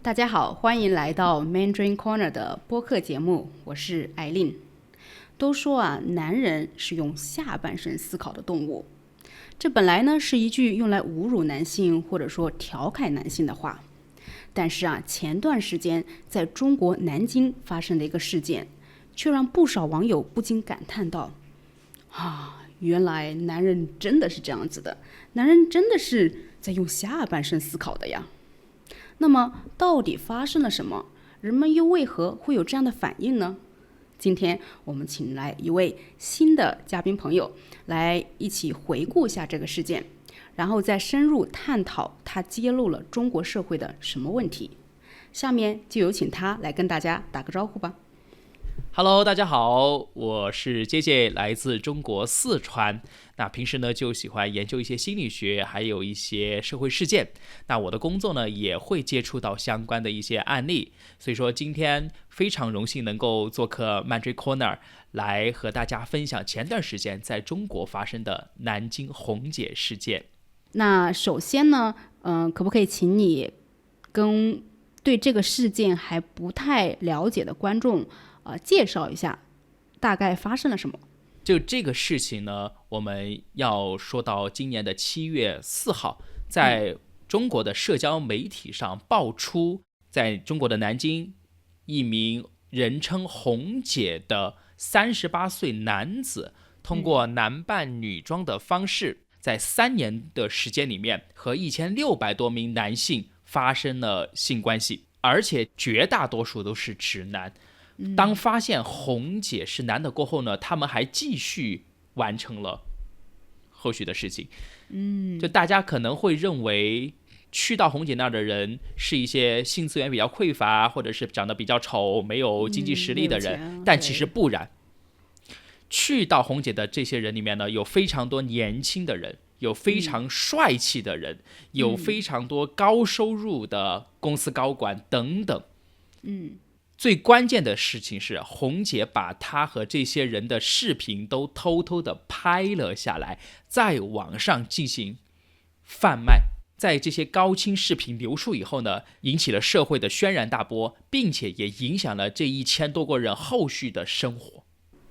大家好，歡迎來到 Mandarin Corner 的播客節目，我是艾琳。都說啊，男人是用下半身思考的動物，這本來呢是一句用來侮辱男性或者說調侃男性的話。但是啊，前段時間在中國南京發生的一個事件，卻讓不少網友不禁感嘆道：原來男人真的是這樣子的，男人真的是在用下半身思考的呀。那麼到底發生了什麼？人們又為何會有這樣的反應呢？今天我們請來一位新的嘉賓朋友，來一起回顧一下這個事件，然後再深入探討他揭露了中國社會的什麼問題。下面就有請他來跟大家打個招呼吧。Hello， 大家好，我是杰杰，來自中國四川。那平時呢就喜歡研究一些心理學，還有一些社會事件。那我的工作呢也會接觸到相關的一些案例，所以說今天非常榮幸能夠做客 Mandarin Corner， 來和大家分享前段時間在中國發生的南京紅姐事件。那首先呢，可不可以請你跟對這個事件還不太了解的觀眾介紹一下大概發生了什麼？就這個事情呢，我們要說到今年的7月4號，在中國的社交媒體上爆出，在中國的南京，一名人稱紅姐的38歲男子，通過男扮女裝的方式，在3年的時間裡面，和1600多名男性發生了性關係，而且絕大多數都是直男。當發現紅姐是男的過後呢，他們還繼續完成了後續的事情。就大家可能會認為去到紅姐那兒的人是一些性資源比較匱乏，或者是長得比較醜，沒有經濟實力的人，但其實不然。去到紅姐的這些人裡面呢，有非常多年輕的人，有非常帥氣的人，有非常多高收入的公司高管等等。最關鍵的事情是，紅姐把她和這些人的視頻都偷偷的拍了下來，在網上進行販賣。在這些高清視頻流出以後呢，引起了社會的軒然大波，並且也影響了這1000多個人後續的生活。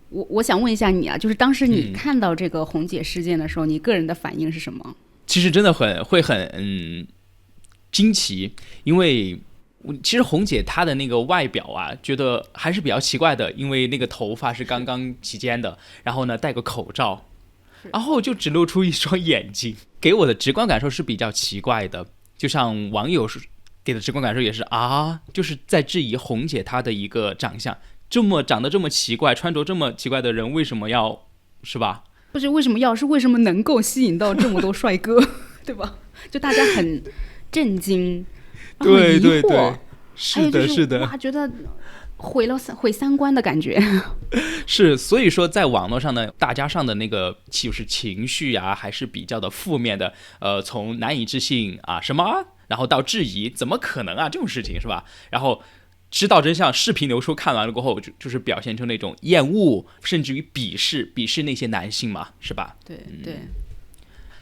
我想問一下你啊，就是當時你看到這個紅姐事件的時候，你個人的反應是什麼？其實真的會很驚奇，因為其實紅姐她的那個外表啊，覺得還是比較奇怪的，因為那個頭髮是剛剛齊肩的，然後呢戴個口罩，然後就只露出一雙眼睛，給我的直觀感受是比較奇怪的。就像網友給的直觀感受也是就是在質疑紅姐她的一個長相，長得這麼奇怪，穿着這麼奇怪的人為什麼要，是吧？不是为什麼要，是為什麼能夠吸引到這麼多帥哥對吧？就大家很震驚，對對對，是的，是的，哇，覺得毀三觀的感覺。是，所以說在網絡上呢，大家上的那個就是情緒啊，還是比較的負面的。從難以置信啊什麼，然後到質疑，怎麼可能啊這種事情，是吧？然後知道真相，視頻流出，看完了過後就是表現出那種厭惡，甚至於鄙視那些男性嘛，是吧？对对。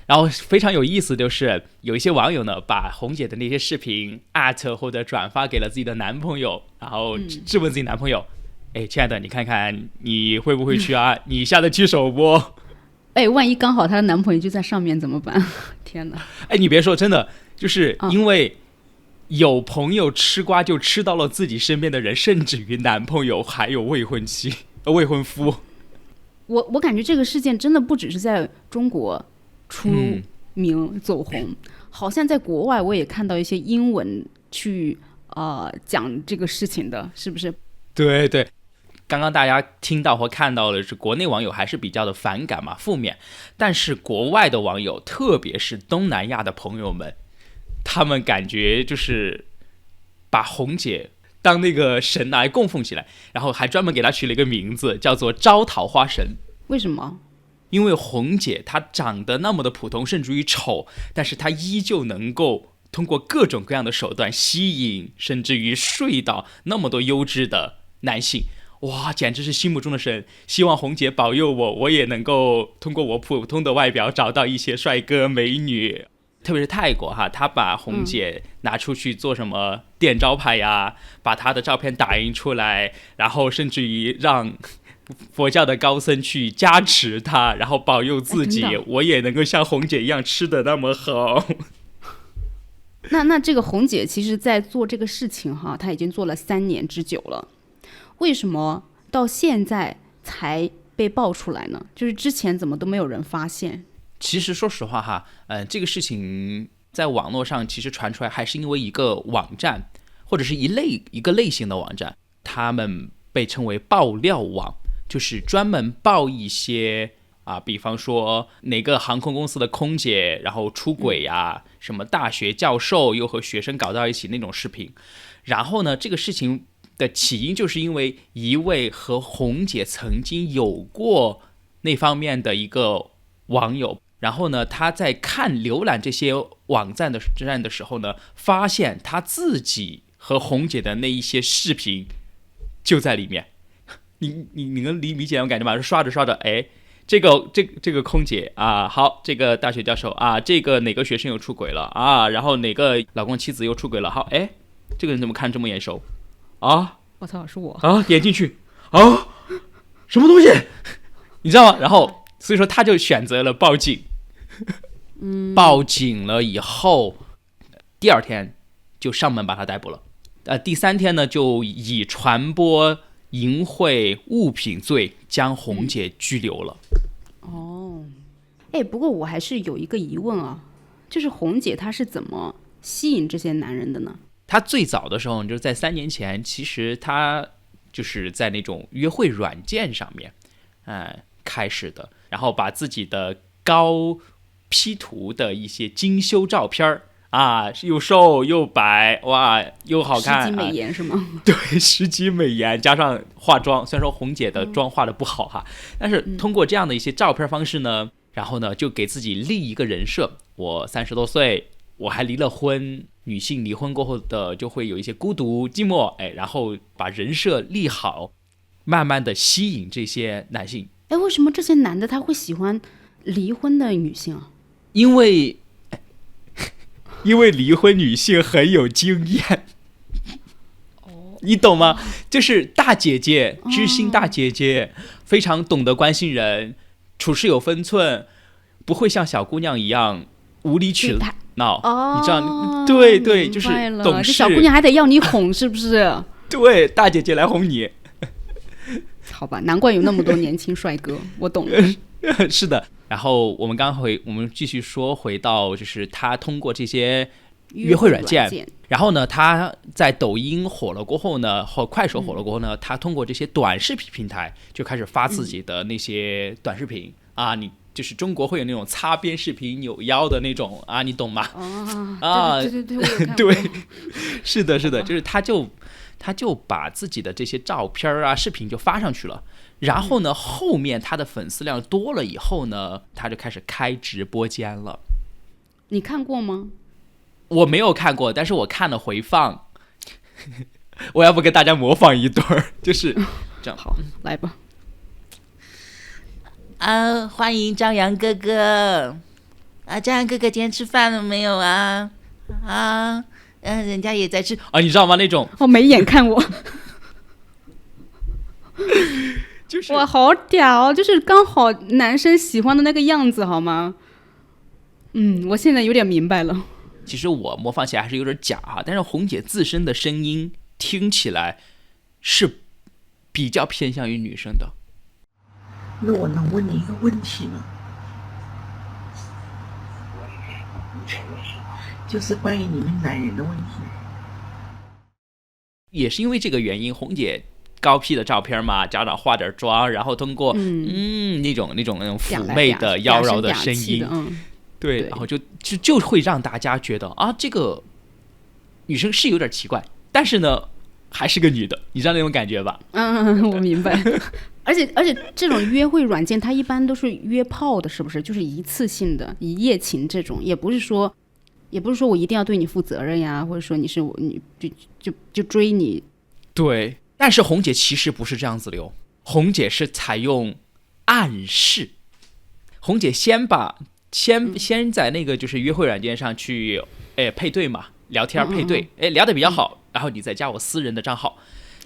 然後非常有意思，就是有一些網友呢，把紅姐的那些視頻@或者轉發給了自己的男朋友，然後質問自己男朋友：親愛的，你看看你會不會去啊？你下得去手不？萬一剛好她的男朋友就在上面怎麼辦？天哪！你別說，真的就是因為有朋友吃瓜就吃到了自己身邊的人，甚至於男朋友還有未婚夫。我感覺這個事件真的不只是在中國出名走紅，好像在國外我也看到一些英文去講這個事情的，是不是？對对，剛剛大家聽到或看到的是國內網友還是比較的反感嘛，負面，但是國外的網友，特別是東南亞的朋友們，他們感覺就是把紅姐當那個神來供奉起來，然後還專門給她取了一個名字，叫做招桃花神。為什麼？因為紅姐她長得那麼的普通，甚至於醜，但是她依舊能夠通過各種各樣的手段吸引，甚至於睡到那麼多優質的男性。哇，簡直是心目中的神！希望紅姐保佑我也能夠通過我普通的外表找到一些帥哥美女。特別是泰國哈，他把紅姐拿出去做什麼店招牌呀，把她的照片打印出來，然後甚至於讓佛教的高僧去加持她，然後保佑自己，我也能夠像紅姐一樣吃得那麼好。那這個紅姐其實在做這個事情哈，她已經做了3年之久了，為什麼到現在才被爆出來呢？就是之前怎麼都沒有人發現？其實說實話哈，這個事情在網絡上其實傳出來，還是因為一個網站或者是一個類型的網站，他們被稱為爆料網，就是專門爆一些比方說哪個航空公司的空姐然後出軌呀，什麼大學教授又和學生搞到一起那種視頻。然後呢，這個事情的起因就是因為一位和紅姐曾經有過那方面的一個網友，然後呢，他在瀏覽這些網站的時候呢，發現他自己和紅姐的那一些視頻就在裡面。你能理解我感觉吗？刷着刷着，哎，这個空姐啊，好，這個大學教授啊，這個哪個學生又出軌了啊，然後哪個老公妻子又出軌了，好，哎，這個人怎麼看這麼眼熟啊？我操，是我啊！點進去啊，什麼東西？你知道嗎？然後所以說他就選擇了報警。報警了以後，第2天就上門把他逮捕了。第3天呢，就以傳播淫穢物品罪將紅姐拘留了。不過我還是有一個疑問啊，就是紅姐她是怎麼吸引這些男人的呢？她最早的時候，就是在3年前，其實她就是在那種約會軟件上面，開始的，然後把自己的高 P 圖的一些精修照片啊，又瘦又白，哇，又好看，十級美顏是嗎？对，10級美顏加上化妝，雖然說紅姐的妝化的不好哈，但是通過這樣的一些照片方式呢，然後呢就給自己立一個人設，我30多歲，我還離了婚，女性離婚過後的就會有一些孤獨寂寞，然後把人設立好，慢慢的吸引這些男性。為什麼這些男的他會喜歡離婚的女性啊？因為離婚女性很有經驗，你懂嗎？就是大姐姐，知心大姐姐，非常懂得關心人，處事有分寸，不會像小姑娘一樣無理取鬧。你知道？對，就是懂事。這小姑娘還得要你哄，是不是？對，大姐姐來哄你。好吧，難怪有那麼多年輕帥哥，我懂了。是的。然後我們繼續說回到，就是他通過這些約會軟件，然後呢，他在抖音火了過後呢，或快手火了過後呢，他通過這些短視頻平台就開始發自己的那些短視頻你就是中國會有那種擦邊視頻扭腰的那種你懂嗎？對，我有看過。對，是的，就是他就把自己的這些照片視頻就發上去了。然後呢，後面他的粉絲量多了以後呢，他就開始開直播間了。你看過嗎？我沒有看過，但是我看了回放。我要不跟大家模仿一段，就是這樣。好，來吧。歡迎張揚哥哥。張揚哥哥今天吃飯了沒有啊？人家也在吃。你知道嗎？那種沒眼看我。就是哇，好屌，就是剛好男生喜歡的那個樣子，好嗎？我現在有點明白了。其實我模仿起來還是有點假但是紅姐自身的聲音聽起來是比較偏向於女生的。那我能問你一個問題嗎？就是關於你們男人的問題。也是因為這個原因，紅姐高 P 的照片嘛，家長化點妝，然後通過那種嫵媚的妖嬈的聲音，對，然後就會讓大家覺得這個女生是有點奇怪，但是呢還是個女的，你知道那種感覺吧？我明白。而且這種約會軟件它一般都是約炮的，是不是？就是一次性的一夜情這種，也不是說我一定要對你負責任呀，或者說你就追你。对，但是紅姐其實不是這樣子紅姐是採用暗示。紅姐先把先在那個就是約會軟件上去配對嘛，聊天配對，聊得比較好，然後你再加我私人的賬號，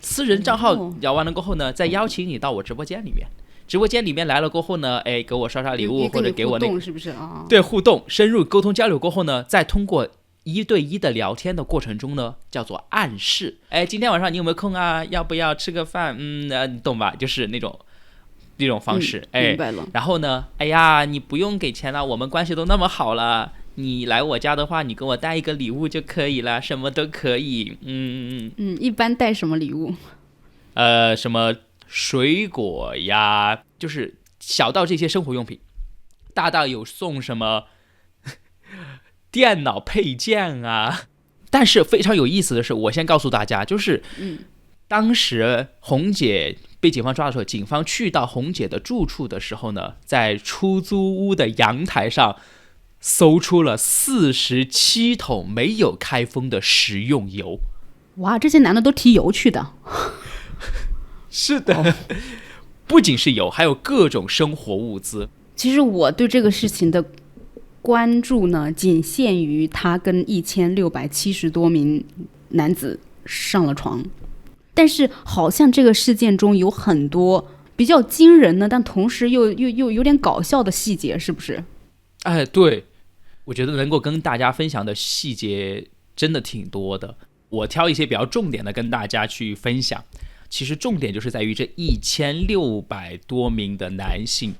私人賬號聊完了過後呢，再邀請你到我直播間裡面。直播間裡面來了過後呢，給我刷刷禮物，或者給我那個是不是啊？对，互動深入沟通交流過後呢，再通過1對1的聊天的過程中呢，叫做暗示。今天晚上你有沒有空啊？要不要吃個飯？你懂吧？就是那種方式。明白了。然後呢，哎呀，你不用給錢了，我們關係都那麼好了，你來我家的話，你給我帶一個禮物就可以了，什麼都可以。一般帶什麼禮物？什麼水果呀，就是小到這些生活用品，大到有送什麼電腦配件啊。但是非常有意思的是，我先告訴大家，就是當時紅姐被警方抓的時候，警方去到紅姐的住處的時候呢，在出租屋的陽台上搜出了47桶没有開封的食用油。哇，這些男的都提油去的。是的，不僅是油，還有各種生活物資。其實我对這個事情的關注呢，僅限於他跟1670多名男子上了床，但是好像這個事件中有很多比較驚人的，但同時又有點搞笑的細節，是不是？對，我覺得能夠跟大家分享的細節真的挺多的，我挑一些比較重點的跟大家去分享。其實重點就是在於這1600多名的男性，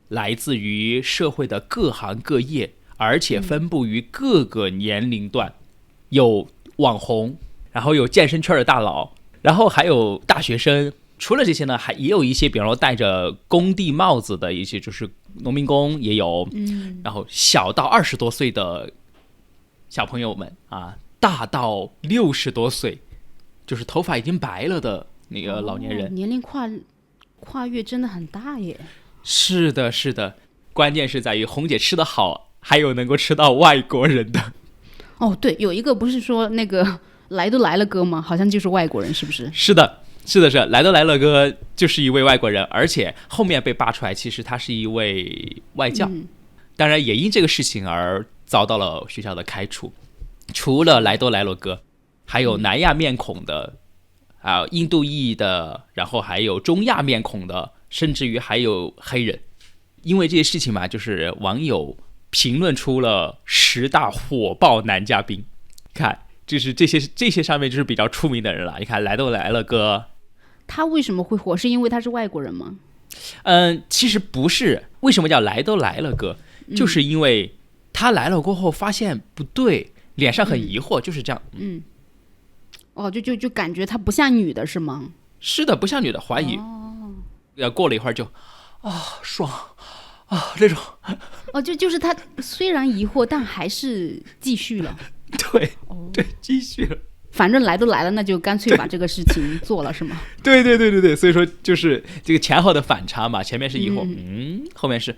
來自於社會的各行各業，而且分布於各個年齡段，有網紅，然後有健身圈的大佬，然後還有大學生。除了這些呢，也有一些比方說戴着工地帽子的一些就是農民工也有，然後小到20多歲的小朋友們啊，大到60多岁，就是頭髮已經白了的那個老年人。年齡跨越真的很大耶。是的，是的，關鍵是在於紅姐吃得好，還有能夠吃到外國人的。对，有一個不是說那個來都來了哥嗎？好像就是外國人，是不是？是的，是的，是來都來了哥就是一位外國人，而且後面被扒出來，其實他是一位外教。當然也因這個事情而遭到了學校的開除。除了來都來了哥，還有南亞面孔的。印度裔的，然後還有中亞面孔的，甚至於還有黑人。因為這些事情嘛，就是網友評論出了10大火爆男嘉賓。看，就是這些上面就是比較出名的人了。你看，來都來了哥，他為什麼會火？是因為他是外國人嗎？其實不是。為什麼叫來都來了哥？就是因為他來了過後發現不對，臉上很疑惑，就是這樣。就感覺她不像女的是嗎？是的，不像女的，懷疑。過了一會兒就爽這種。就是她雖然疑惑，但還是繼續了。對，繼續了。反正來都來了，那就乾脆把這個事情做了，是嗎？對，所以說就是這個前後的反差嘛，前面是疑惑，後面是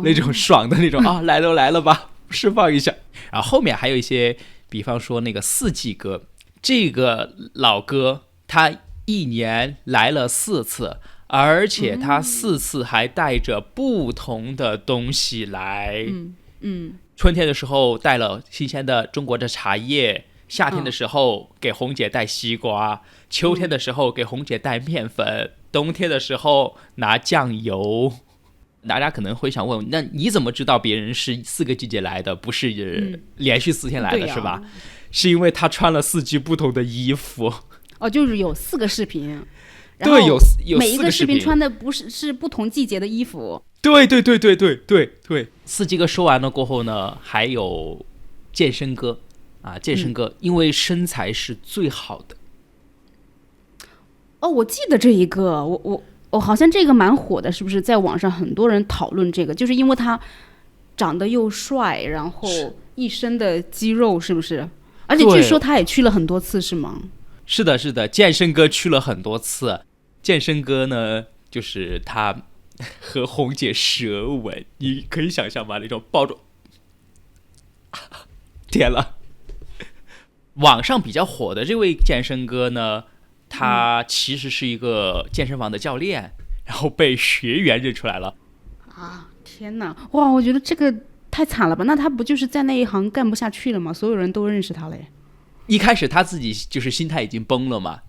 那種爽的那種來都來了吧，釋放一下。然後後面還有一些，比方說那個四季哥。這個老哥他1年來了4次，而且他4次還帶着不同的東西來。春天的時候帶了新鮮的中國的茶葉，夏天的時候給紅姐帶西瓜，秋天的時候給紅姐帶麵粉，冬天的時候拿醬油。大家可能會想問，那你怎麼知道別人是4個季節來的，不是連續4天來的，是吧？是因為他穿了4季不同的衣服。就是有4個視頻。對，有每一個視頻穿的是不同季節的衣服。对。四季哥說完了過後呢，還有健身哥健身哥，因為身材是最好的。我記得這一個，我好像這個蠻火的，是不是？在網上很多人討論這個，就是因為他長得又帥，然後一身的肌肉，是不是？而且據說他也去了很多次，是嗎？是的，健身哥去了很多次。健身哥呢，就是他和紅姐舌吻，你可以想象吗？那種抱着，天了！網上比較火的這位健身哥呢，他其實是一個健身房的教練，然後被學員認出來了。天哪，哇，我覺得這個太慘了吧？那他不就是在那一行幹不下去了嗎？所有人都認識他了耶。一開始他自己就是心態已經崩了嘛，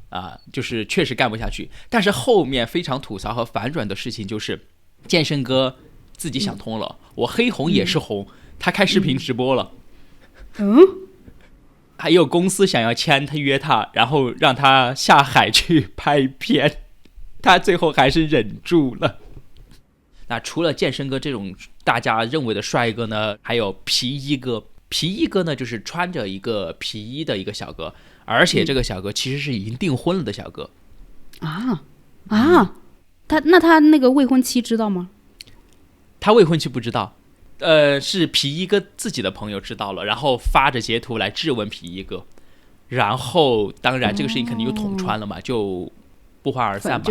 就是確實幹不下去。但是後面非常吐槽和反轉的事情就是，健身哥自己想通了，我黑紅也是紅，他開視頻直播了。還有公司想要簽他約他，然後讓他下海去拍片，他最後還是忍住了。那除了健身哥這種大家認為的帥哥呢，還有皮衣哥。皮衣哥呢，就是穿着一個皮衣的一個小哥，而且這個小哥其實是已經訂婚了的小哥。他那個未婚妻知道嗎？他未婚妻不知道，是皮衣哥自己的朋友知道了，然後發着截圖來質問皮衣哥，然後當然這個事情肯定就捅穿了嘛，就不歡而散嘛。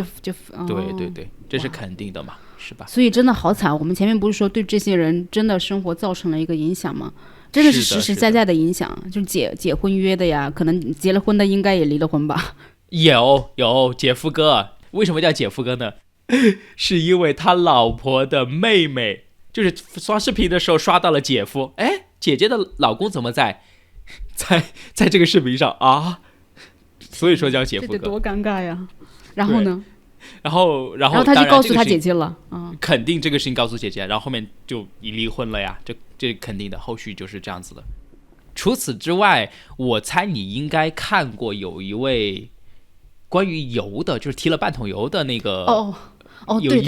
對，這是肯定的嘛，是吧？所以真的好慘，我們前面不是說對這些人真的生活造成了一個影響嗎？真的是實實在在的影響，就是結婚約的呀，可能結了婚的應該也離了婚吧。有姐夫哥，為什麼叫姐夫哥呢？是因為他老婆的妹妹，就是刷視頻的時候刷到了姐夫，哎，姐姐的老公怎麼在這個視頻上啊？所以說叫姐夫哥，這得多尷尬呀！然後呢？然後他就告訴他姐姐了，肯定這個事情告訴姐姐，然後後面就已離婚了呀，這肯定的，後續就是這樣子的。除此之外，我猜你應該看過有一位關於油的，就是提了半桶油的那個對，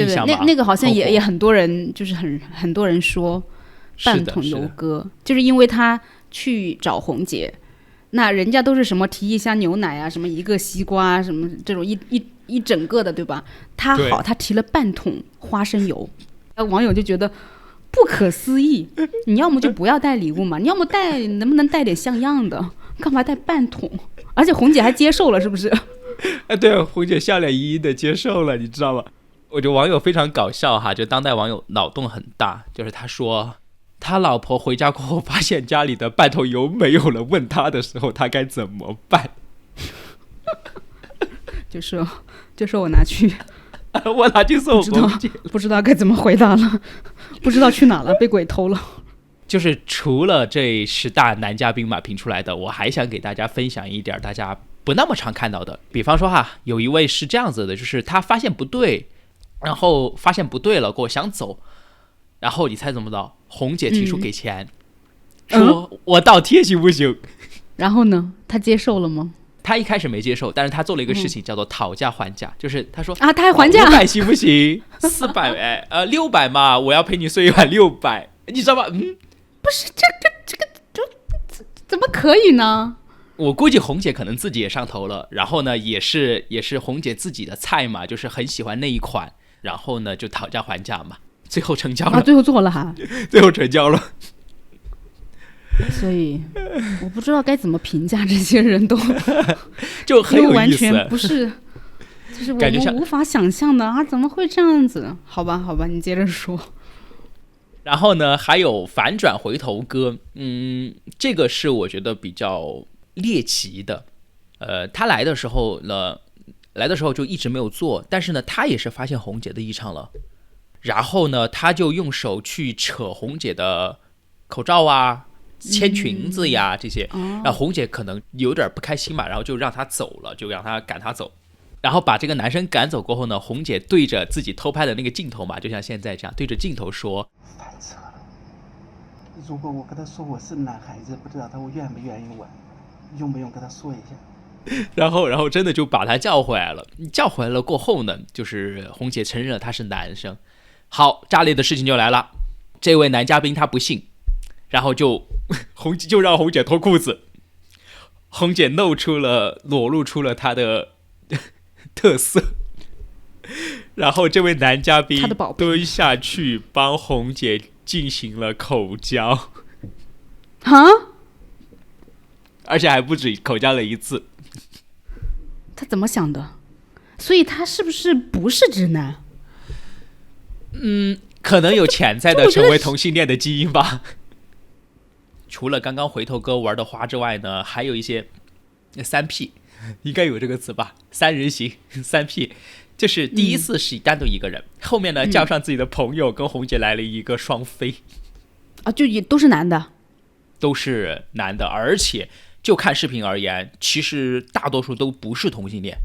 那個好像也很多人，就是很多人說半桶油哥，就是因為他去找紅姐，那人家都是什麼提一箱牛奶啊，什麼一個西瓜，什麼這種一整個的，對吧？他提了半桶花生油，網友就覺得不可思議，你要麼就不要帶禮物嘛，你要麼能不能帶點像樣的，幹嘛帶半桶？而且紅姐還接受了，是不是？對，紅姐笑臉盈盈的接受了，你知道嗎？我觉得網友非常搞笑哈，就當代網友腦洞很大，就是他說他老婆回家過後發現家裡的半桶油沒有了，問他的時候他該怎麼辦？就說我拿去送紅姐，不知道該怎麼回答了，不知道去哪了，被鬼偷了。就是除了這10大男嘉賓嘛評出來的，我還想給大家分享一點大家不那麼常看到的。比方說哈，有一位是這樣子的，就是他发現不對，然後发現不對了，跟我想走，然後你猜怎麼着？紅姐提出給錢，說我倒貼行不行？然後呢，他接受了嗎？他一開始沒接受，但是他做了一個事情叫做討價還價，就是他說他還還價，500行不行？400， 600嘛，我要陪你睡一晚600，你知道吧？不是這個怎麼可以呢？我估計紅姐可能自己也上頭了，然後呢，也是紅姐自己的菜嘛，就是很喜歡那一款，然後呢就討價還價嘛，最後成交了，最後做了哈，最後成交了。所以我不知道該怎麼評價這些人都就很有意思，完全不是，就是我們無法想象的啊，怎麼會這樣子？好吧，你接着說。然後呢，還有反轉回頭哥，這個是我覺得比較獵奇的。他來的時候就一直沒有做，但是呢，他也是發現紅姐的異常了，然後呢，他就用手去扯紅姐的口罩啊。牽裙子呀這些，然後紅姐可能有點不開心嘛，然後就讓他走了，就讓他趕他走，然後把這個男生趕走過後呢，紅姐對着自己偷拍的那個鏡頭嘛，就像現在這樣對着鏡頭說：翻車了。如果我跟他說我是男孩子，不知道他會願不願意玩，用不用跟他說一下？然後真的就把他叫回來了。叫回来了過後呢，就是紅姐承認了他是男生。好，炸裂的事情就來了，這位男嘉賓他不信。然後就讓紅姐脫褲子，紅姐裸露出了她的特色，然後這位男嘉賓蹲下去幫紅姐進行了口交，而且還不止口交了一次。他怎麼想的？所以他是不是直男？可能有潛在的成為同性戀的基因吧。除了剛剛回頭哥玩的花之外呢，還有一些3P， 應該有這個詞吧，3人行3P，就是第一次是單獨一個人，後面呢叫上自己的朋友，跟紅姐來了一個雙飛。啊，就也都是男的，都是男的，而且就看視頻而言，其實大多數都不是同性戀，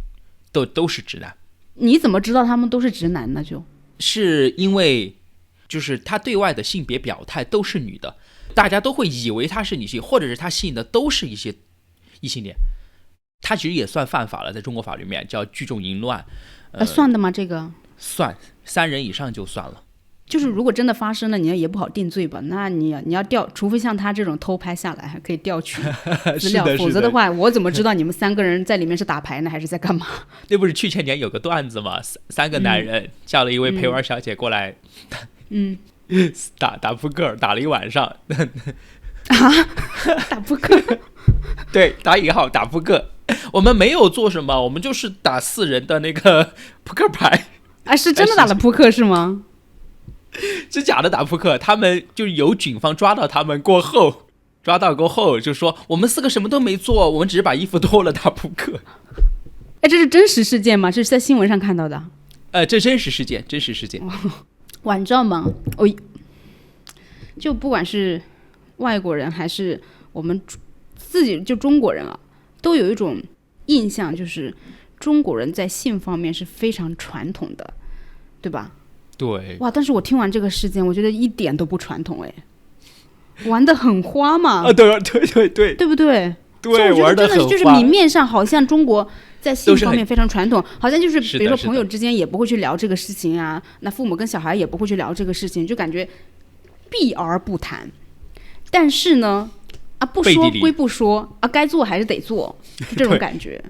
都是直男。你怎麼知道他們都是直男呢？就是因為就是他對外的性別表態都是女的，大家都会以為他是女性，或者是他吸引的都是一些異性戀。他其實也算犯法了，在中國法律里面叫聚眾淫亂。算的嗎？這個算，3人以上就算了。就是如果真的發生了，你也不好定罪吧？那你要調，除非像他這種偷拍下来還可以調取資料，否則的話，我怎麼知道你們3個人在裡面是打牌呢，還是在幹嘛？那不是去年有個段子嗎？3個男人叫了一位陪玩小姐過來，打撲克，打了一晚上。啊，打撲克？对，打引號打撲克。我們沒有做什麼，我們就是打4人的那個撲克牌。啊，是真的打了撲克是嗎？是假的打撲克，他們就有警方抓到他們过後就說我們4個什麼都沒做，我們只是把衣服脫了打撲克。哎，这是真實事件嗎？這是在新聞上看到的？這真實事件。哇，你知道嗎？就不管是外國人還是我們自己就中國人啊，都有一種印象，就是中國人在性方面是非常傳統的，對吧？对，哇！但是我聽完這個事件，我覺得一點都不傳統，哎，玩得很花嘛。啊，對，對不對？對，玩得很花。真的就是明面上好像中國在性方面非常傳統，好像就是比如說朋友之間也不會去聊這個事情啊，那父母跟小孩也不會去聊這個事情，就感覺避而不談。但是呢，不說歸不說啊，該做還是得做，就這種感覺。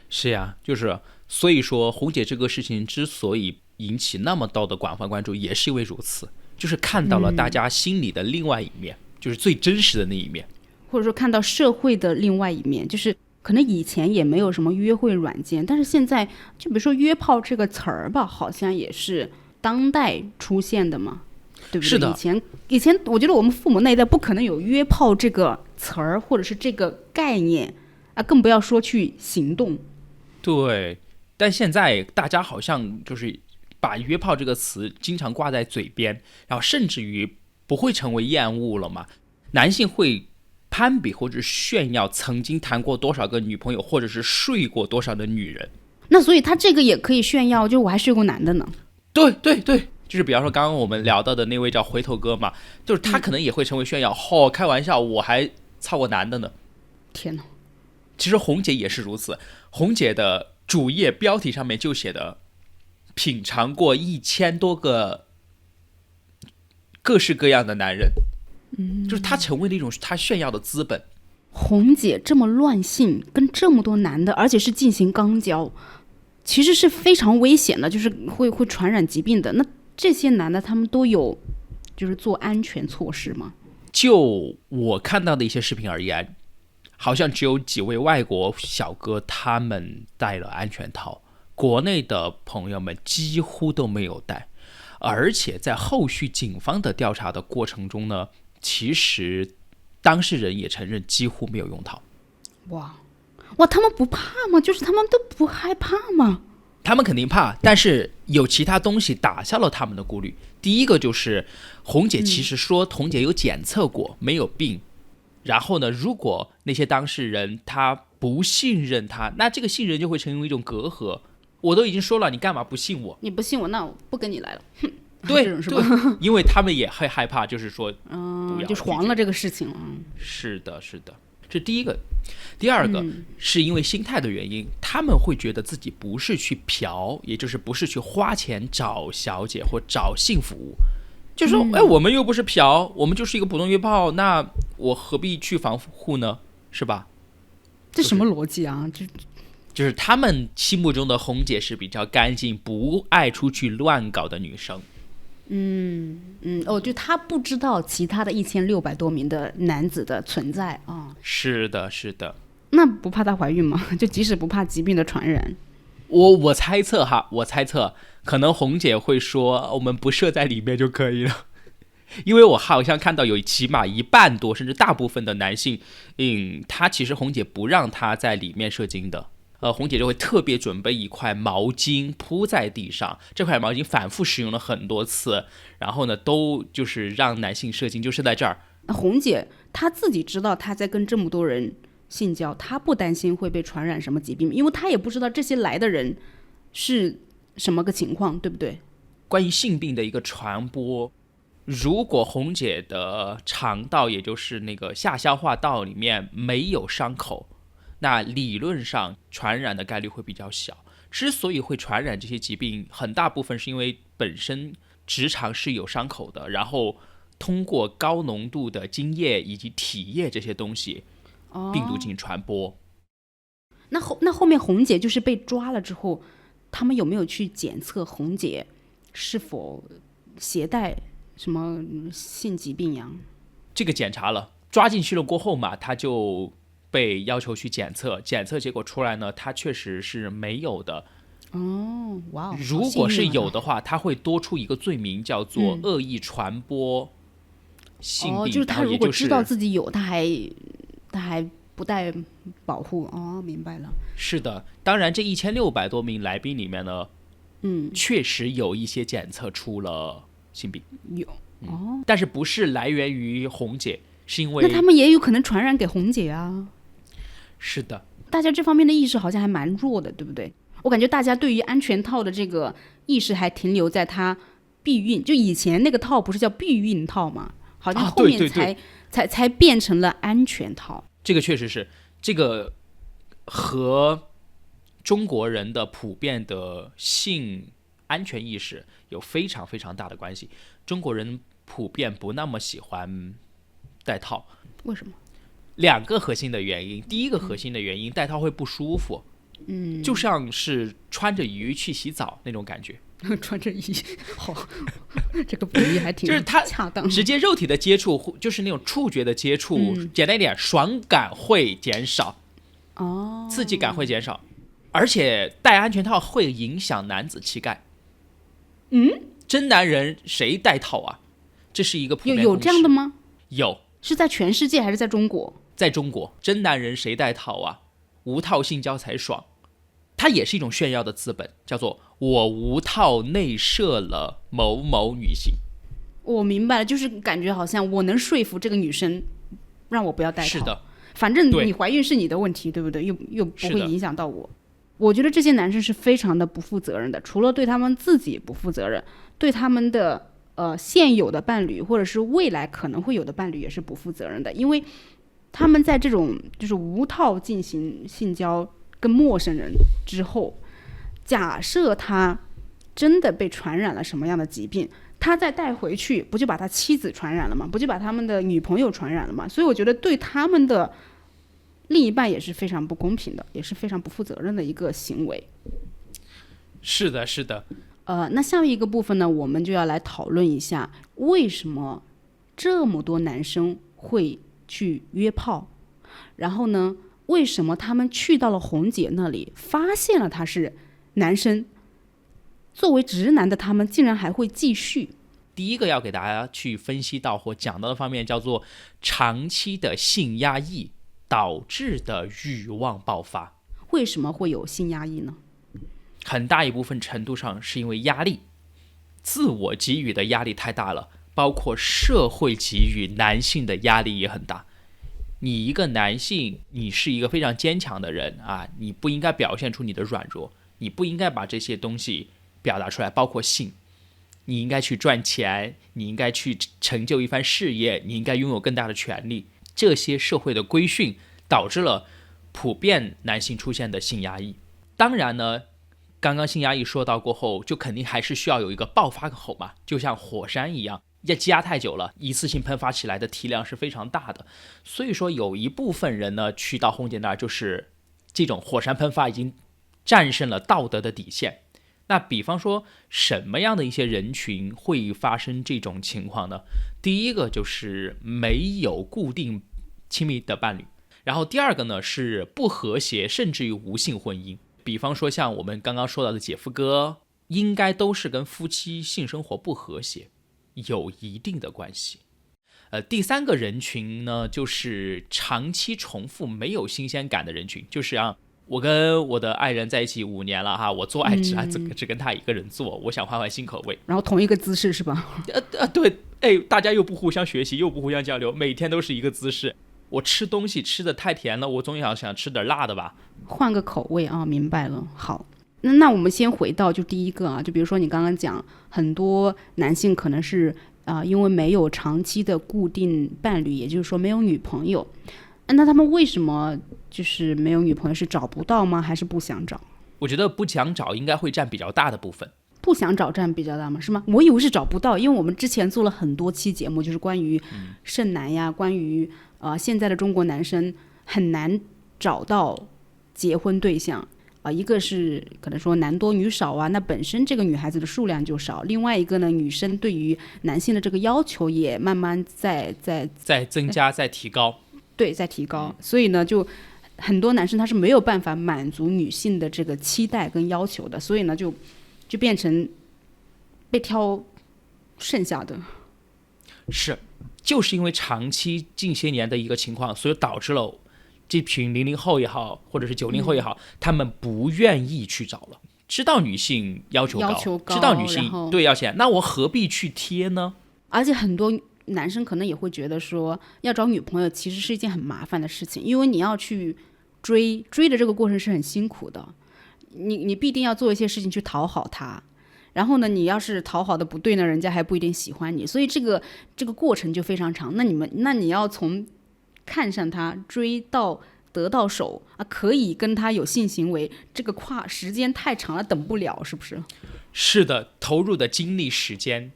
是呀，就是所以說紅姐這個事情之所以引起那麼多的廣泛關注，也是因為如此，就是看到了大家心裡的另外一面，就是最真實的那一面，或者說看到社會的另外一面，就是可能以前也沒有什麼約會軟件，但是現在就比如說約炮這個詞兒吧，好像也是當代出現的嘛，對不對？是的。以前我覺得我們父母那一代不可能有約炮這個詞兒或者是這個概念啊，更不要說去行動。對，但現在大家好像就是把約炮這個詞經常掛在嘴邊，然後甚至於不會成為厭惡了嘛。男性會攀比或者炫耀曾經談過多少個女朋友，或者是睡過多少的女人。那所以他這個也可以炫耀，就我還睡過男的呢。對，就是比方說剛剛我們聊到的那位叫回頭哥嘛，就是他可能也會成為炫耀。開玩笑，我還操過男的呢。天哪！其實紅姐也是如此，紅姐的主頁標題上面就寫的品嘗過1000多個各式各樣的男人，就是她成為了一種她炫耀的資本。紅姐這麼亂性，跟這麼多男的，而且是進行肛交，其實是非常危險的，就是會傳染疾病的。那這些男的他們都有就是做安全措施嗎？就我看到的一些視頻而言，好像只有幾位外國小哥他們戴了安全套，國內的朋友們幾乎都沒有戴。而且在後續警方的調查的過程中呢，其實當事人也承認幾乎沒有用套。哇，他們不怕嗎？就是他们都不害怕嗎？他們肯定怕，但是有其他東西打消了他們的顧慮。第一個就是紅姐其實說紅姐有檢測過，沒有病。然後呢，如果那些當事人他不信任他，那這個信任就會成為一種隔阂。我都已經說了，你幹嘛不信我？你不信我，那我不跟你來了。对，这种是吧？因为他們也會害怕，就是說，就黃了這個事情了。是的，這第一個。第二個是因為心態的原因，他們會覺得自己不是去嫖，也就是不是去花錢找小姐或找性服務，就說我們又不是嫖，我們就是一個普通約炮，那我何必去防護呢？是吧？這什麼邏輯啊？就是他們心目中的紅姐是比較乾淨，不愛出去亂搞的女生。就他不知道其他的1600多名的男子的存在啊。是的。那不怕她懷孕嗎？就即使不怕疾病的傳染？我猜測，可能紅姐會說我們不射在裡面就可以了。因為我好像看到有起碼1半多甚至大部分的男性，他其實紅姐不讓他在裡面射精的，紅姐就會特別準備一塊毛巾鋪在地上，這塊毛巾反覆使用了很多次，然後呢，都就是讓男性射精就是在這兒。紅姐她自己知道她在跟這麼多人性交，她不擔心會被傳染什麼疾病，因為她也不知道這些來的人是什麼個情況，對不對？關於性病的一個傳播，如果紅姐的腸道，也就是那個下消化道裡面沒有傷口，那理論上傳染的概率會比較小。之所以會傳染這些疾病，很大部分是因為本身直腸是有傷口的，然後通過高濃度的精液以及體液这些東西，病毒進行傳播。那後面紅姐就是被抓了之後，他們有沒有去檢測紅姐是否攜帶什麼性疾病呀？這個檢查了，抓進去了過後嘛，他就被要求去檢測，檢測結果出來呢，他確實是沒有的。哦，哇！如果是有的話，他會多出一個罪名，叫做惡意傳播性病。就是他如果知道自己有，他還不带保護。哦，明白了。是的，當然這1600多名來賓裡面呢，確實有一些檢測出了性病。有哦，但是不是來源於紅姐，是因為那他們也有可能傳染給紅姐啊。是的，大家這方面的意識好像還蠻弱的，对不对？我感覺大家对於安全套的這個意識還停留在它避孕，就以前那個套不是叫避孕套嗎？好像後面才變成了安全套。這個確實是，這個和中國人的普遍的性安全意識有非常非常大的關係。中國人普遍不那麼喜歡戴套，為什麼？2個核心的原因。第一個核心的原因，戴套會不舒服，就像是穿着魚去洗澡那種感覺。穿着魚，好，這個比喻還挺就是它恰當。直接肉體的接觸，就是那種觸覺的接觸，簡單一點，爽感會減少，刺激感會減少，而且戴安全套會影響男子氣概。真男人誰戴套啊？這是一個普遍有這樣的嗎？有，是在全世界還是在中國？在中國，真男人誰戴套啊？無套性交才爽。它也是一種炫耀的資本，叫做我無套內射了某某女性。我明白了，就是感覺好像我能說服这個女生讓我不要戴套。是的，反正你懷孕是你的問題，對不對？又不會影響到我。我覺得這些男生是非常的不負責任的，除了對他們自己不負責任，對他們的現有的伴侶或者是未來可能會有的伴侶也是不負責任的，因為他們在這種就是無套進行性交跟陌生人之後，假設他真的被傳染了什麼樣的疾病，他再帶回去，不就把他妻子傳染了嗎？不就把他們的女朋友傳染了嗎？所以我覺得對他們的另一半也是非常不公平的，也是非常不負責任的一個行為。是的，是的。那下面一個部分呢，我們就要來討論一下，為什麼這麼多男生會去約炮，然後呢，為什麼他們去到了紅姐那裡，發現了他是男生，作為直男的他們竟然還會繼續。第一個要給大家去分析到或講到的方面，叫做長期的性壓抑導致的慾望爆發。為什麼會有性壓抑呢？很大一部分程度上是因為壓力，自我給予的壓力太大了，包括社会给予男性的壓力也很大。你一個男性，你是一個非常堅強的人啊，你不應該表現出你的軟弱，你不應該把這些東西表達出來，包括性。你應該去賺錢，你應該去成就一番事業，你應該擁有更大的權利。這些社會的規訓導致了普遍男性出現的性壓抑。當然呢，剛剛性壓抑說到過後，就肯定還是需要有一個爆發口嘛，就像火山一樣，要積壓太久了，一次性噴發起來的體量是非常大的。所以說有一部分人呢，去到紅姐那兒，就是這種火山噴發已經戰勝了道德的底線。那比方說什麼樣的一些人群會發生這種情況呢？第一個就是沒有固定親密的伴侶，然後第二個呢是不和諧甚至於無性婚姻。比方說像我們剛剛說到的姐夫哥，應該都是跟夫妻性生活不和諧有一定的關係。第三個人群呢，就是長期重複沒有新鮮感的人群，就是讓我跟我的愛人在一起5年了哈，我做爱只跟他一个人做，我想换新口味。然后同一个姿勢是吧？對，大家又不互相學習，又不互相交流，每天都是一個姿勢。我吃東西吃的太甜了，我總想吃點辣的吧，換個口味啊，明白了。好，那我們先回到就第一個啊，就比如說你剛剛講，很多男性可能是因為沒有長期的固定伴侶，也就是說沒有女朋友。那他們為什麼就是沒有女朋友？是找不到嗎？還是不想找？我覺得不想找應該會佔比較大的部分。不想找佔比較大嗎？是嗎？我以為是找不到，因為我們之前做了很多期節目，就是關於剩男呀，關於現在的中國男生很難找到結婚對象一個是可能說男多女少啊，那本身這個女孩子的數量就少，另外一個呢，女生對於男性的這個要求也慢慢在增加，在提高。對，在提高，所以呢，就很多男生他是沒有辦法滿足女性的這個期待跟要求的，所以呢，就變成被挑剩下的。是，就是因為長期近些年的一個情況，所以導致了這群00後也好，或者是90後也好，他們不願意去找了。知道女性要求高，知道女性對要錢，那我何必去貼呢？而且很多男生可能也會覺得說，要找女朋友其實是一件很麻煩的事情，因為你要去追的這個過程是很辛苦的，你必定要做一些事情去討好他，然後呢，你要是討好的不對呢，人家還不一定喜歡你，所以這個過程就非常長。那你要從看上他追到得到手可以跟他有性行為，這個跨時間太長了，等不了，是不是？是的，投入的精力時間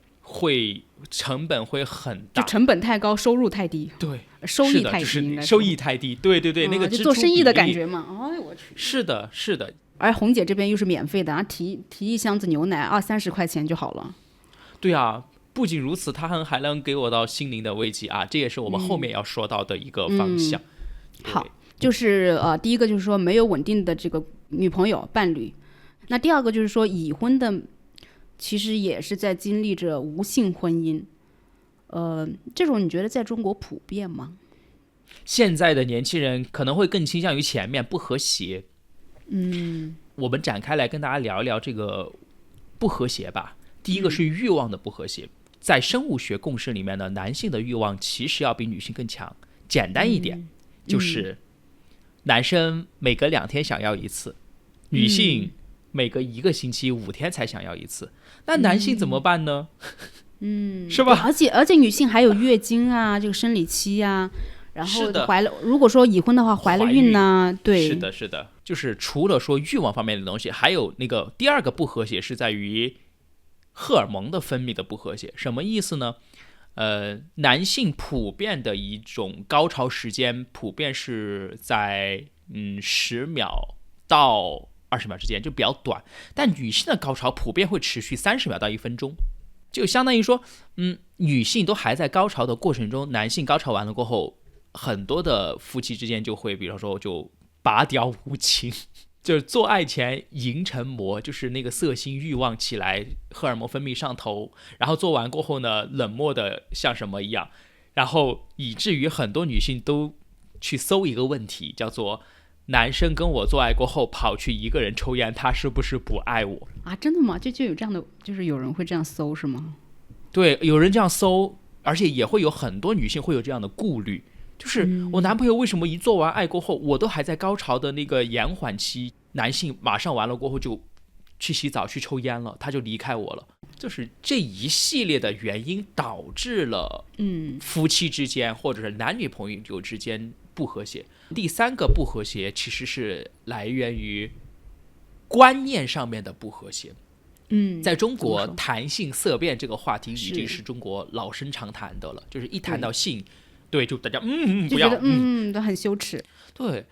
成本會很大，就成本太高，收入太低。對，收益太低，就是收益太低。對，那個就做生意的感覺嘛。哎，我去。是的。而紅姐這邊又是免費的，提一箱子牛奶20-30塊錢就好了。對啊，不僅如此，它還能給我到心靈的慰藉啊，這也是我們後面要說到的一個方向。好，就是第一個就是說沒有穩定的這個女朋友伴侶，那第二個就是說已婚的。其實也是在經歷着無性婚姻，這種你覺得在中國普遍嗎？現在的年輕人可能會更傾向於前面不和諧。我們展開來跟大家聊一聊這個不和諧吧。第一個是慾望的不和諧，在生物學共識裡面呢，男性的慾望其實要比女性更強。簡單一點，就是男生每隔2天想要一次，女性每隔1個星期5天才想要一次。那男性怎麼辦呢？是吧？而且女性還有月經啊，這個生理期啊，然後如果說已婚的話，懷了孕啊，對，是的，就是除了說慾望方面的東西，還有那個第二個不和諧是在於荷爾蒙的分泌的不和諧。什麼意思呢？男性普遍的一種高潮時間普遍是在10秒到20秒之間，就比較短，但女性的高潮普遍會持續30秒到1分鐘，就相當於說，女性都還在高潮的過程中，男性高潮完了過後，很多的夫妻之間就會，比如說就拔掉無情，就是做愛前淫成魔，就是那個色心慾望起來，荷爾蒙分泌上頭，然後做完過後呢，冷漠的像什麼一樣，然後以至於很多女性都去搜一個問題，叫做男生跟我做愛過後跑去一個人抽煙，他是不是不愛我啊？真的嗎？就有這樣的，就是有人會這樣搜是嗎？對，有人這樣搜，而且也會有很多女性會有這樣的顧慮，就是我男朋友為什麼一做完愛過後，我都還在高潮的那個延緩期，男性馬上完了過後就去洗澡去抽煙了，他就離開我了。就是這一系列的原因導致了夫妻之間或者是男女朋友之間不和諧。第三個不和諧其實是來源於觀念上面的不和諧。在中國談性色變這個話題已經是中國老生常談的了，就是一談到性，對，就大家不要，都很羞恥。對，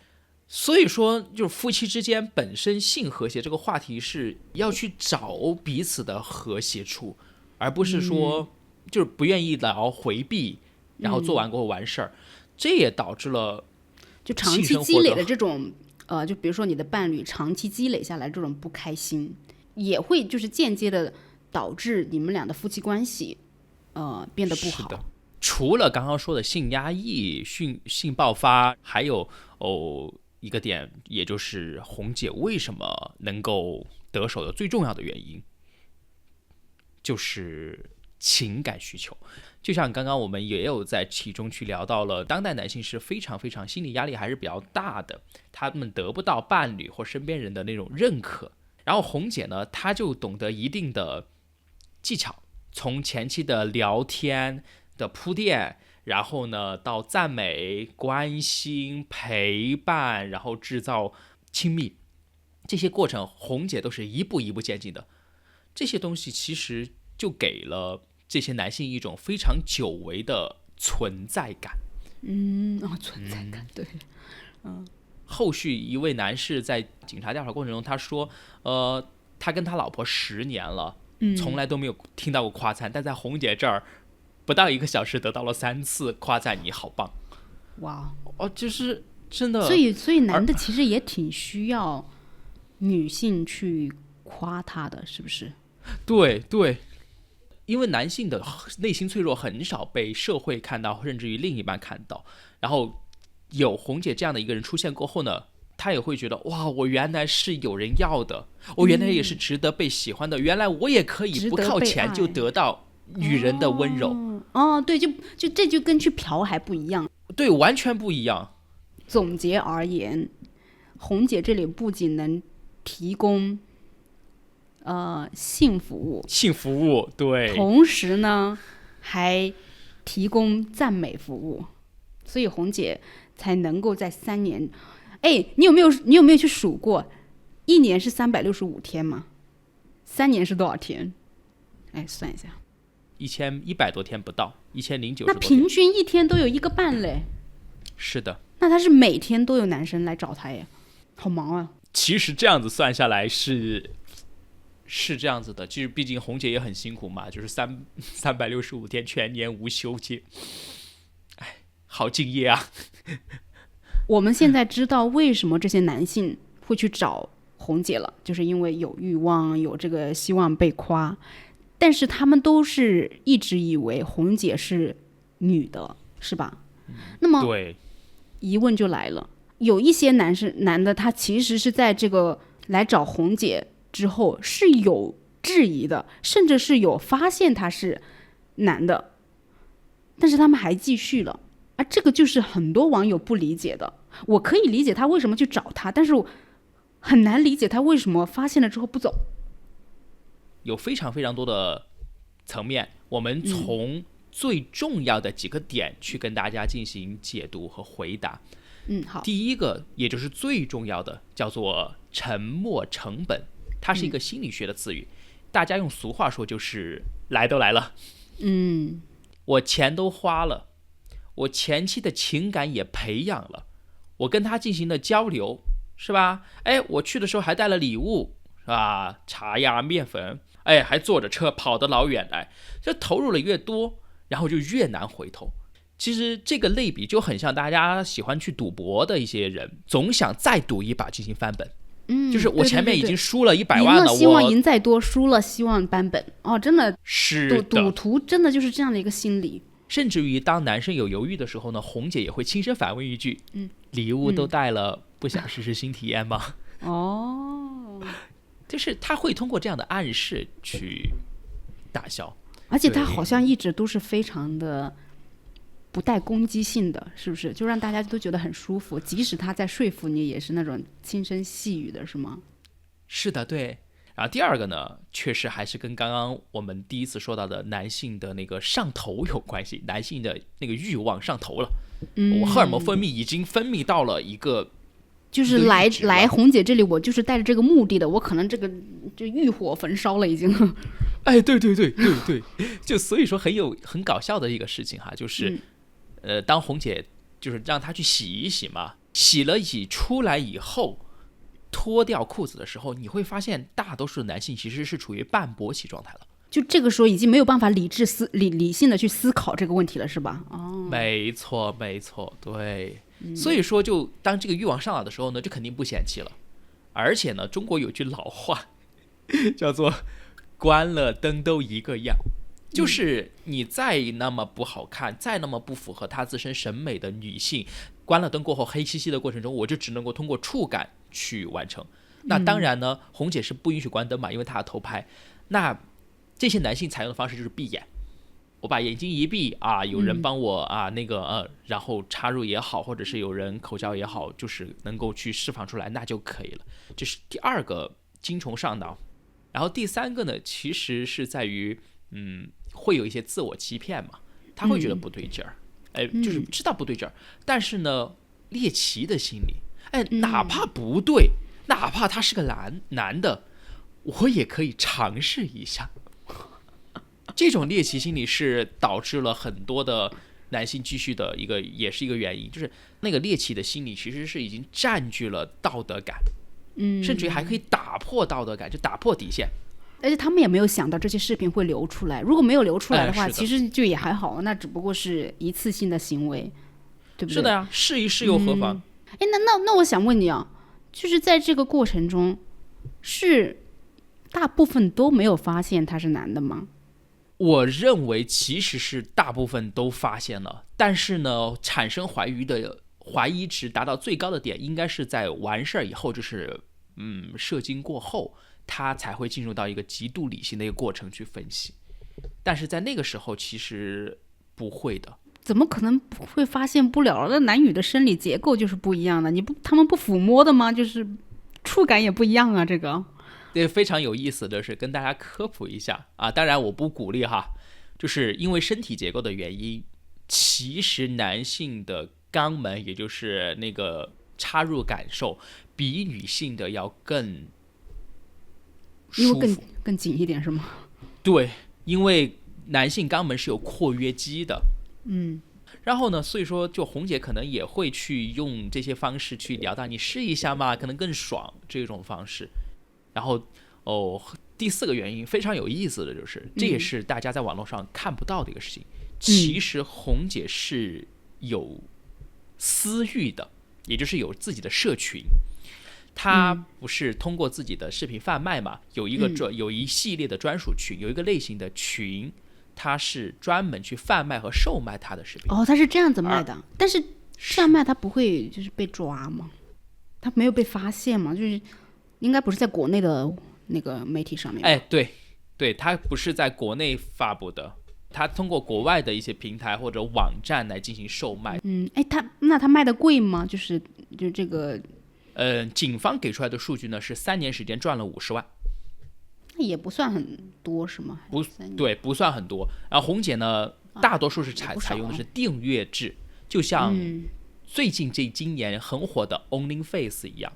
所以說就是夫妻之間本身性和諧這個話題是要去找彼此的和諧處，而不是說就是不願意聊回避，然後做完過後完事兒。這也導致了就長期積累的這種就比如說你的伴侶長期積累下來這種不開心，也會就是間接的導致你們倆的夫妻關係變得不好。是的，除了剛剛說的性壓抑、性爆發，還有一個點，也就是紅姐為什麼能夠得手的最重要的原因，就是情感需求。就像刚刚我們也有在其中去聊到了，当代男性是非常非常心理壓力还是比较大的，他們得不到伴侶或身邊人的那種認可。然後紅姐呢，她就懂得一定的技巧，從前期的聊天的鋪墊，然後呢到讚美、關心、陪伴，然後製造親密，這些過程紅姐都是一步一步漸進的。這些東西其實就給了這些男性一種非常久違的存在感。存在感，對。後續一位男士在警察調查過程中，他說，他跟他老婆10年了，從來都沒有聽到過誇讚，但在紅姐這兒，不到1個小時得到了3次誇讚，你好棒。哇，就是真的。所以男的其實也挺需要女性去誇他的，是不是？对对。因為男性的內心脆弱很少被社會看到，甚至於另一半看到。然後有紅姐這樣的一個人出現過後呢，他也會覺得哇，我原來是有人要的，我原來也是值得被喜歡的，原來我也可以不靠錢就得到女人的溫柔。對，就這就跟去嫖還不一樣。對，完全不一樣。總結而言，紅姐這裡不僅能提供性服務，對，同時呢還提供讚美服務，所以紅姐才能夠在3年。你有没有去數過，1年是365天嗎？3年是多少天？算一下，1100多天不到，1090多天。那平均1天都有1個半嘞。是的。那他是每天都有男生來找他耶，好忙啊。其實這樣子算下來是這樣子的，就是畢竟紅姐也很辛苦嘛，就是365天全年無休期，好敬業啊。我們現在知道為什麼這些男性會去找紅姐了，就是因為有慾望，有這個希望被誇，但是他們都是一直以為紅姐是女的，是吧？那麼對，疑問就來了，有一些男的他其實是在這個來找紅姐之後是有質疑的，甚至是有發現他是男的，但是他們還繼續了。這個就是很多網友不理解的。我可以理解他為什麼去找他，但是我很難理解他為什麼發現了之後不走。有非常非常多的層面，我們從最重要的幾個點去跟大家進行解讀和回答。好。第一個也就是最重要的叫做沉没成本，它是一個心理學的詞語，大家用俗話說就是來都來了，我錢都花了，我前期的情感也培養了，我跟他進行了交流，是吧？我去的時候還帶了禮物，是吧？茶呀麵粉，還坐着車跑得老遠來，這投入了越多，然後就越難回頭。其實這個類比就很像大家喜歡去賭博的一些人，總想再賭一把進行翻本。就是我前面已經輸了100萬了，贏了希望贏再多，輸了希望翻本。真的是的，賭徒真的就是這樣的一個心理。甚至於當男生有猶豫的時候呢，紅姐也會輕聲反問一句：禮物都帶了，不想試試新體驗嗎？就是他會通過這樣的暗示去打消，而且他好像一直都是非常的不帶攻擊性的，是不是？就讓大家都覺得很舒服，即使他在說服你，也是那種輕聲細語的，是嗎？是的，对。然後第二個呢，確實還是跟剛剛我們第一次說到的男性的那個上頭有關係，男性的那個慾望上頭了，我荷爾蒙分泌已經分泌到了一個，就是來紅姐這裡，我就是帶着這個目的的，我可能這個就慾火焚燒了已經。對，就所以說很搞笑的一個事情哈，就是當紅姐就是讓他去洗一洗嘛，洗了洗出來以後，脫掉褲子的時候，你會發現大多數的男性其實是處於半勃起狀態了，就這個時候已經沒有辦法理性的去思考這個問題了，是吧？沒錯，對。所以說就當這個慾望上來的時候呢，就肯定不嫌棄了。而且呢，中國有句老話叫做關了燈都一個樣，就是你再那麼不好看，再那麼不符合她自身審美的女性，關關了燈過後黑漆漆的過程中，我就只能夠通過觸感去完成。那當然呢，紅姐是不允許關燈嘛，因為她要偷拍。那這些男性採用的方式就是閉眼，我把眼睛一閉啊，有人幫我然後插入也好，或者是有人口交也好，就是能夠去釋放出來，那就可以了。這是第二個精蟲上腦。然後第三個呢，其實是在於會有一些自我欺騙嘛，他會覺得不對勁兒，就是知道不對勁兒，但是呢，獵奇的心理，哪怕不對，哪怕他是个男的，我也可以嘗試一下。這種獵奇心理是導致了很多的男性繼續的也是一個原因，就是那個獵奇的心理其實是已經佔據了道德感，甚至於還可以打破道德感，就打破底線。而且他們也沒有想到這些視頻會流出來，如果沒有流出來的話，其實就也還好，那只不過是一次性的行為，對不對？是的呀，試一試又何妨？那我想問你啊，就是在這個過程中，是大部分都沒有發現他是男的嗎？我認為其實是大部分都發現了，但是呢，產生懷疑值達到最高的點，應該是在完事兒以後，就是射精過後，他才會進入到一個極度理性的一個過程去分析。但是在那個時候，其實不會的。怎麼可能會發現不了？那男女的生理結構就是不一樣的，他們不撫摸的嗎？就是觸感也不一樣啊，這個。對，非常有意思的是跟大家科普一下啊，當然我不鼓勵哈，就是因為身體結構的原因，其實男性的肛門，也就是那個插入感受，比女性的要更舒服，因為更緊一點是嗎？對，因為男性肛門是有括約肌的，然後呢，所以說就紅姐可能也會去用這些方式去聊到，你試一下嘛，可能更爽這種方式。然後第四個原因非常有意思的就是，這也是大家在網絡上看不到的一個事情。其實紅姐是有私域的，也就是有自己的社群。她不是通過自己的視頻販賣嘛，有一系列的專屬群，有一個類型的群，它是專門去販賣和售賣她的視頻。它是這樣子賣的，但是這樣賣它不會就是被抓嗎？它沒有被發現嗎？就是應該不是在國內的那個媒體上面。對，它不是在國內發布的，它通過國外的一些平台或者網站來進行售賣。那它賣的貴嗎？就這個。警方給出來的數據呢是3年時間賺了50萬，那也不算很多是嗎？對，不算很多。然後紅姐呢，大多數是採用的是訂閱制，就像最近今年很火的 OnlyFace 一樣。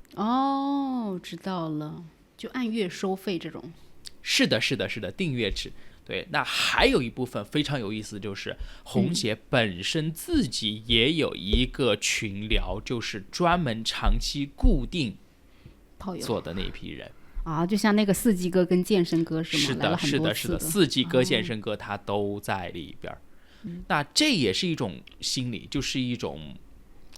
知道了，就按月收費這種。是的，訂閱制。對，那還有一部分非常有意思，就是紅姐本身自己也有一個群聊，就是專門長期固定做的那批人啊，就像那個四季哥跟健身哥是嗎？是的，四季哥、健身哥他都在裡邊。那這也是一種心理，就是一種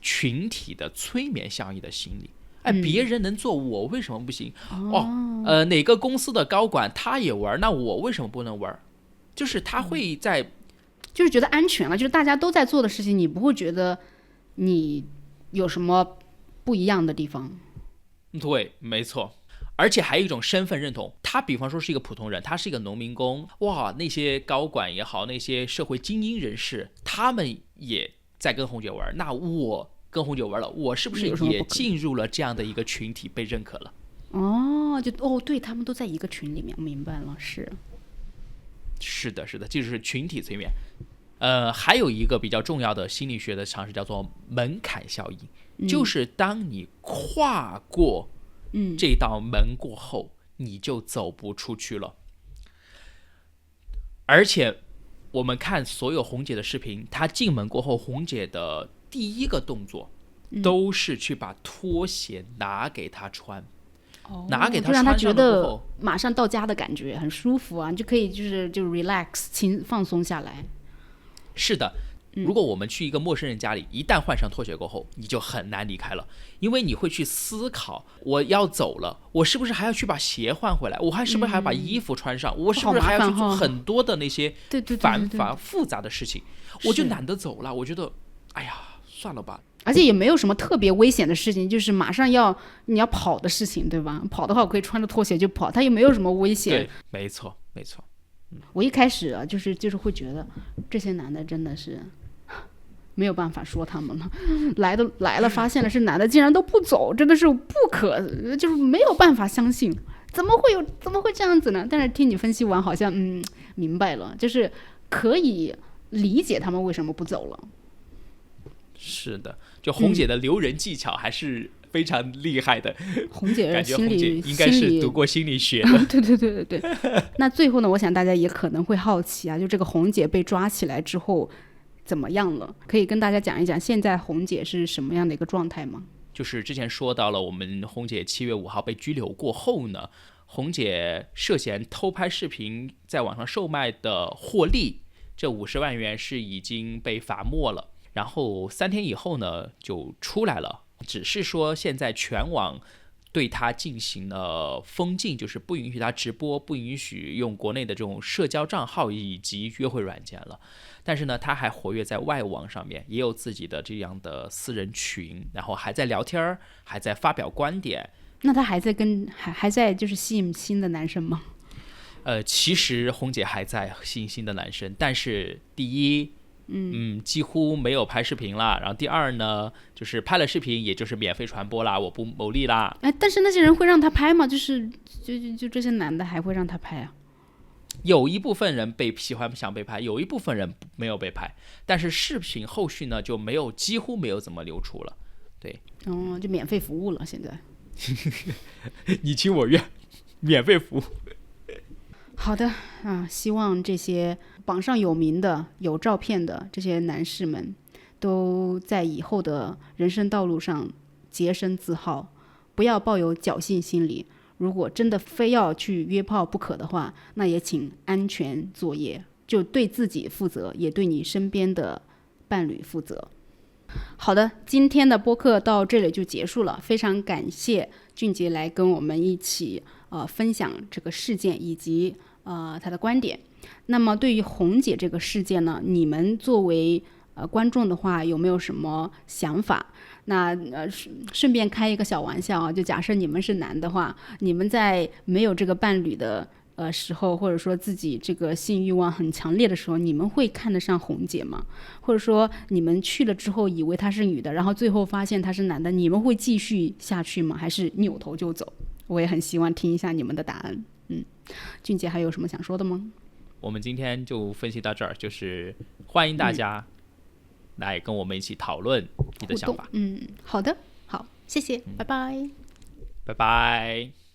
群體的催眠效應的心理。別人能做，我為什麼不行？哪個公司的高管他也玩，那我為什麼不能玩？就是他會就是覺得安全了，就是大家都在做的事情，你不會覺得你有什麼不一樣的地方。對，沒錯。而且還有一種身份認同，他比方說是一個普通人，他是一個農民工，哇，那些高管也好，那些社會精英人士，他們也在跟紅姐玩，那我跟紅姐玩了，我是不是也進入了這樣的一個群體，被認可了？對，他們都在一個群裡面，明白了，是的，就是群體催眠。還有一個比較重要的心理學的常識叫做門檻效應，就是當你跨過這道門過後，你就走不出去了。而且我們看所有紅姐的視頻，她進門過後，紅姐的第一個動作都是去把拖鞋拿給她穿，拿給她穿上了過後，就讓她覺得馬上到家的感覺很舒服啊，你就可以就 relax 放鬆下來。是的，如果我們去一個陌生人家裡，一旦換上拖鞋過後，你就很難離開了，因為你會去思考，我要走了，我是不是還要去把鞋換回來？我是不是還要把衣服穿上？我是不是還要去做很多的那些繁複雜的事情？我就懶得走了，我覺得，哎呀，算了吧。而且也沒有什麼特別危險的事情，就是馬上你要跑的事情，對吧？跑的話我可以穿着拖鞋就跑，它也沒有什麼危險。对，没錯。我一開始啊，就是會覺得這些男的真的是沒有辦法說他們了，來了，發現了是男的，竟然都不走，真的是就是沒有辦法相信，怎麼會這樣子呢？但是聽你分析完，好像明白了，就是可以理解他們為什麼不走了。是的，就紅姐的留人技巧還是非常厲害的。紅姐感覺紅姐應該是讀過心理學的。对。那最後呢，我想大家也可能會好奇啊，就這個紅姐被抓起來之後怎麼樣了？可以跟大家講一講現在紅姐是什麼樣的一個狀態嗎？就是之前說到了，我們紅姐7月5號被拘留過後呢，紅姐涉嫌偷拍視頻在網上售賣的獲利，這50萬元是已經被罰沒了。然後3天以後呢就出來了，只是說現在全網對他進行了封禁，就是不允許他直播，不允許用國內的这種社交賬號以及約會軟件了。但是呢，他還活躍在外網上面，也有自己的這樣的私人群，然後還在聊天，還在發表觀點。那他還在就是吸引新的男生嗎？其實紅姐還在吸引新的男生，但是第一幾乎沒有拍視頻啦。然後第二呢，就是拍了視頻，也就是免費傳播啦，我不牟利啦。但是那些人會讓他拍嗎？就這些男的還會讓他拍啊？有一部分人想被拍，有一部分人沒有被拍，但是視頻後續呢就幾乎沒有怎麼流出了。對，就免費服務了現在。你情我願，免費服務。好的啊，希望這些榜上有名的、有照片的這些男士們，都在以後的人生道路上潔身自好，不要抱有僥倖心理。如果真的非要去約炮不可的話，那也請安全作業，就對自己負責，也對你身邊的伴侶負責。好的，今天的播客到這裡就結束了，非常感謝俊傑來跟我們一起分享這個事件以及他的觀點。那麼對於紅姐這個事件呢，你們作為觀眾的話有沒有什麼想法？那順便開一個小玩笑啊，就假設你們是男的話，你們在沒有這個伴侶的時候，或者說自己這個性慾望很強烈的時候，你們會看得上紅姐嗎？或者說你們去了之後以為她是女的，然後最後發現她是男的，你們會繼續下去嗎？還是扭頭就走？我也很希望聽一下你們的答案。俊杰還有什麼想說的嗎？我們今天就分析到這兒，就是歡迎大家來跟我們一起討論你的想法。好的，好，謝謝，拜拜，拜拜。